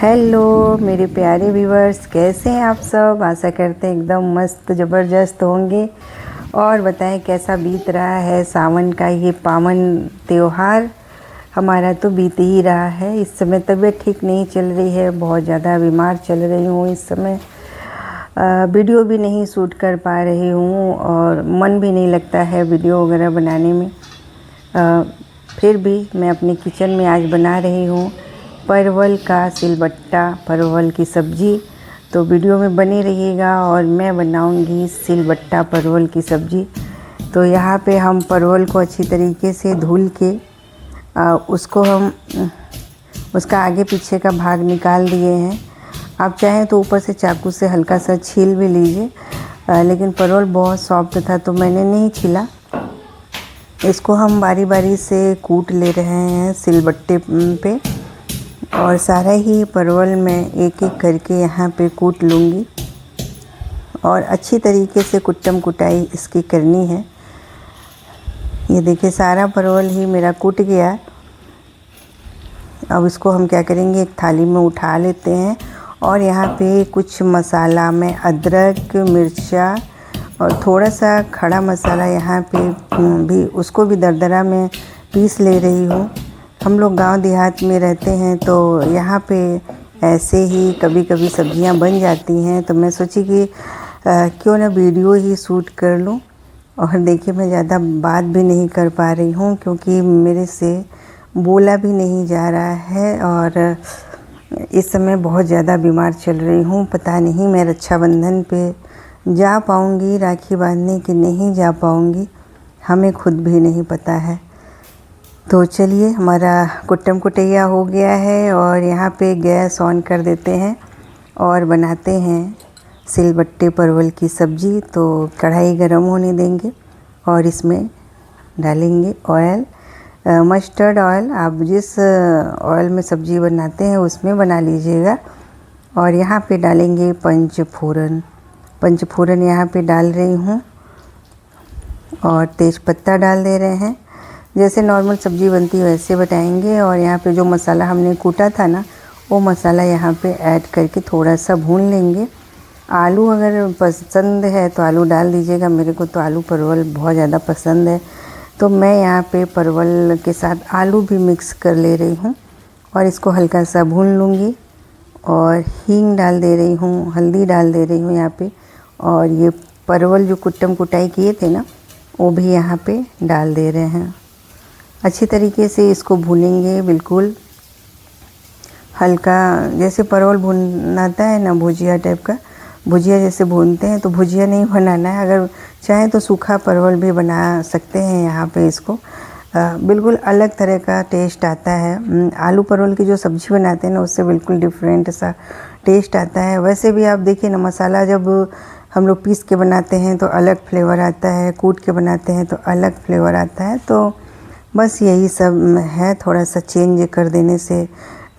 Hello मेरे प्यारे viewers, कैसे हैं आप सब। आशा करते हैं एकदम मस्त ज़बरदस्त होंगे। और बताएं कैसा बीत रहा है सावन का ये पावन त्यौहार। हमारा तो बीत ही रहा है। इस समय तबीयत ठीक नहीं चल रही है, बहुत ज़्यादा बीमार चल रही हूँ इस समय। वीडियो भी नहीं शूट कर पा रही हूँ और मन भी नहीं लगता है वीडियो वगैरह बनाने में। फिर भी मैं अपने किचन में आज बना रही हूँ परवल का सिलबट्टा, परवल की सब्ज़ी। तो वीडियो में बने रहिएगा और मैं बनाऊंगी सिलबट्टा परवल की सब्ज़ी। तो यहाँ पे हम परवल को अच्छी तरीके से धुल के उसको हम उसका आगे पीछे का भाग निकाल दिए हैं। आप चाहें तो ऊपर से चाकू से हल्का सा छील भी लीजिए, लेकिन परवल बहुत सॉफ्ट था तो मैंने नहीं छीला। इसको हम बारी बारी से कूट ले रहे हैं सिलबट्टे पे, और सारा ही परवल मैं एक एक करके यहाँ पे कूट लूँगी और अच्छी तरीके से कुट्टम कुटाई इसकी करनी है। ये देखिए सारा परवल ही मेरा कूट गया। अब इसको हम क्या करेंगे, एक थाली में उठा लेते हैं और यहाँ पे कुछ मसाला में अदरक, मिर्चा और थोड़ा सा खड़ा मसाला यहाँ पे भी उसको भी दरदरा में पीस ले रही हूँ। हम लोग गांव देहात में रहते हैं तो यहाँ पे ऐसे ही कभी कभी सब्जियां बन जाती हैं, तो मैं सोची कि क्यों ना वीडियो ही शूट कर लूँ। और देखिए मैं ज़्यादा बात भी नहीं कर पा रही हूँ क्योंकि मेरे से बोला भी नहीं जा रहा है और इस समय बहुत ज़्यादा बीमार चल रही हूँ। पता नहीं मैं रक्षाबंधन पे जा पाऊँगी राखी बांधने कि नहीं जा पाऊँगी, हमें खुद भी नहीं पता है। तो चलिए, हमारा कुट्टम कुटैया हो गया है और यहाँ पे गैस ऑन कर देते हैं और बनाते हैं सिलबट्टे परवल की सब्ज़ी। तो कढ़ाई गरम होने देंगे और इसमें डालेंगे ऑयल, मस्टर्ड ऑयल। आप जिस ऑयल में सब्ज़ी बनाते हैं उसमें बना लीजिएगा। और यहाँ पे डालेंगे पंचफोरन। पंचफोरन यहाँ पे डाल रही हूँ और तेज़पत्ता डाल दे रहे हैं। जैसे नॉर्मल सब्ज़ी बनती है वैसे बनाएंगे। और यहाँ पे जो मसाला हमने कूटा था ना, वो मसाला यहाँ पे ऐड करके थोड़ा सा भून लेंगे। आलू अगर पसंद है तो आलू डाल दीजिएगा, मेरे को तो आलू परवल बहुत ज़्यादा पसंद है तो मैं यहाँ पे परवल के साथ आलू भी मिक्स कर ले रही हूँ और इसको हल्का सा भून लूँगी। और हींग डाल दे रही हूँ, हल्दी डाल दे रही हूँ यहाँ पे। और ये परवल जो कुट्टम कुटाई किए थे ना, वो भी यहाँ पे डाल दे रहे हैं। अच्छी तरीके से इसको भूनेंगे, बिल्कुल हल्का, जैसे परवल भुनाता है ना भुजिया टाइप का, भुजिया जैसे भूनते हैं तो भुजिया नहीं बनाना है। अगर चाहें तो सूखा परवल भी बना सकते हैं यहाँ पे। इसको बिल्कुल अलग तरह का टेस्ट आता है। आलू परवल की जो सब्ज़ी बनाते हैं ना, उससे बिल्कुल डिफरेंट सा टेस्ट आता है। वैसे भी आप देखिए ना, मसाला जब हम लोग पीस के बनाते हैं तो अलग फ्लेवर आता है, कूट के बनाते हैं तो अलग फ्लेवर आता है। तो बस यही सब है, थोड़ा सा चेंज कर देने से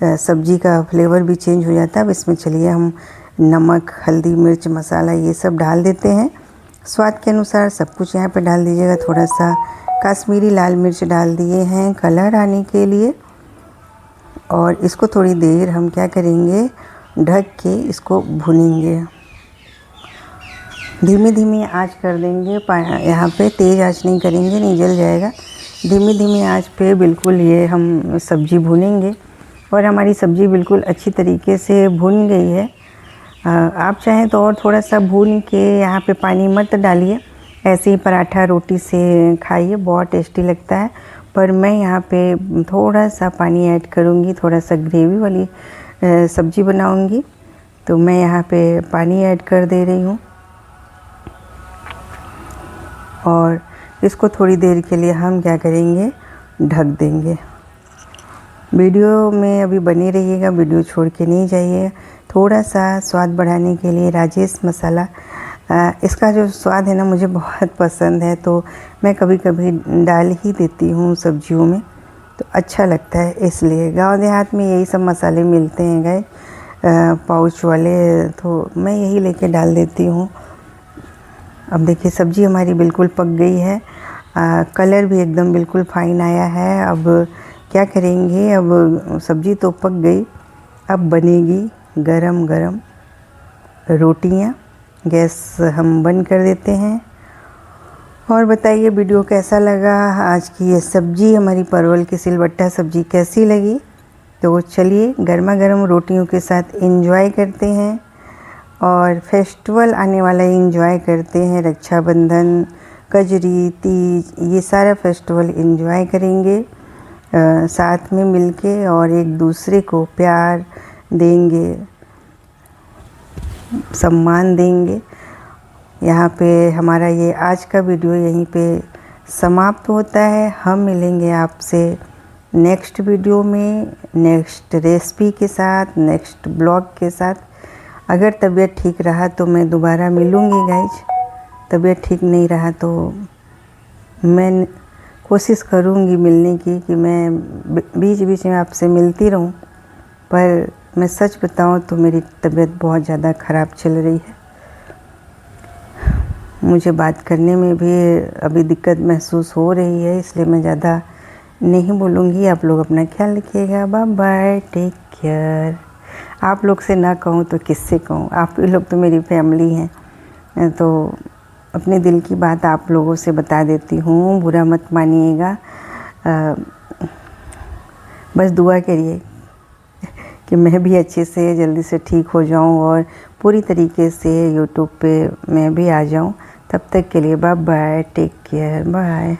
सब्ज़ी का फ्लेवर भी चेंज हो जाता है। अब इसमें चलिए हम नमक, हल्दी, मिर्च, मसाला ये सब डाल देते हैं स्वाद के अनुसार। सब कुछ यहाँ पे डाल दीजिएगा। थोड़ा सा कश्मीरी लाल मिर्च डाल दिए हैं कलर आने के लिए। और इसको थोड़ी देर हम क्या करेंगे, ढक के इसको भुनेंगे। धीमी धीमी आंच कर देंगे, यहाँ पे तेज़ आंच नहीं करेंगे, नहीं जल जाएगा। धीमी धीमी आंच पे बिल्कुल ये हम सब्ज़ी भूनेंगे। और हमारी सब्ज़ी बिल्कुल अच्छी तरीके से भुन गई है। आप चाहें तो और थोड़ा सा भून के यहाँ पे पानी मत डालिए, ऐसे ही पराठा रोटी से खाइए, बहुत टेस्टी लगता है। पर मैं यहाँ पे थोड़ा सा पानी ऐड करूँगी, थोड़ा सा ग्रेवी वाली सब्ज़ी बनाऊँगी तो मैं यहाँ पे पानी ऐड कर दे रही हूँ। और इसको थोड़ी देर के लिए हम क्या करेंगे, ढक देंगे। वीडियो में अभी बने रहिएगा, वीडियो छोड़ के नहीं जाइए। थोड़ा सा स्वाद बढ़ाने के लिए राजेश मसाला, इसका जो स्वाद है ना मुझे बहुत पसंद है, तो मैं कभी कभी डाल ही देती हूँ सब्जियों में, तो अच्छा लगता है। इसलिए गांव देहात में यही सब मसाले मिलते हैं गए पाउच वाले, तो मैं यही लेके डाल देती हूँ। अब देखिए सब्ज़ी हमारी बिल्कुल पक गई है, कलर भी एकदम बिल्कुल फाइन आया है। अब क्या करेंगे, अब सब्ज़ी तो पक गई, अब बनेगी गरम गरम रोटियां। गैस हम बंद कर देते हैं। और बताइए वीडियो कैसा लगा, आज की ये सब्ज़ी हमारी परवल की सिलबट्टा सब्ज़ी कैसी लगी। तो चलिए गर्मा गर्म रोटियों के साथ एंजॉय करते हैं और फेस्टिवल आने वाला एंजॉय करते हैं। रक्षाबंधन, कजरी, तीज, ये सारा फेस्टिवल एंजॉय करेंगे साथ में मिलके और एक दूसरे को प्यार देंगे, सम्मान देंगे। यहाँ पे हमारा ये आज का वीडियो यहीं पे समाप्त होता है। हम मिलेंगे आपसे नेक्स्ट वीडियो में, नेक्स्ट रेसिपी के साथ, नेक्स्ट ब्लॉग के साथ। अगर तबीयत ठीक रहा तो मैं दोबारा मिलूँगी गाइज। तबीयत ठीक नहीं रहा तो मैं कोशिश करूँगी मिलने की, कि मैं बीच बीच में आपसे मिलती रहूँ। पर मैं सच बताऊँ तो मेरी तबीयत बहुत ज़्यादा ख़राब चल रही है। मुझे बात करने में भी अभी दिक्कत महसूस हो रही है, इसलिए मैं ज़्यादा नहीं बोलूँगी। आप लोग अपना ख्याल रखिएगा। Bye bye, take care. आप लोग से ना कहूँ तो किससे कहूँ, आप लोग तो मेरी फैमिली हैं, तो अपने दिल की बात आप लोगों से बता देती हूँ, बुरा मत मानिएगा। बस दुआ करिए कि मैं भी अच्छे से जल्दी से ठीक हो जाऊँ और पूरी तरीके से यूट्यूब पे मैं भी आ जाऊँ। तब तक के लिए bye bye, take care, bye.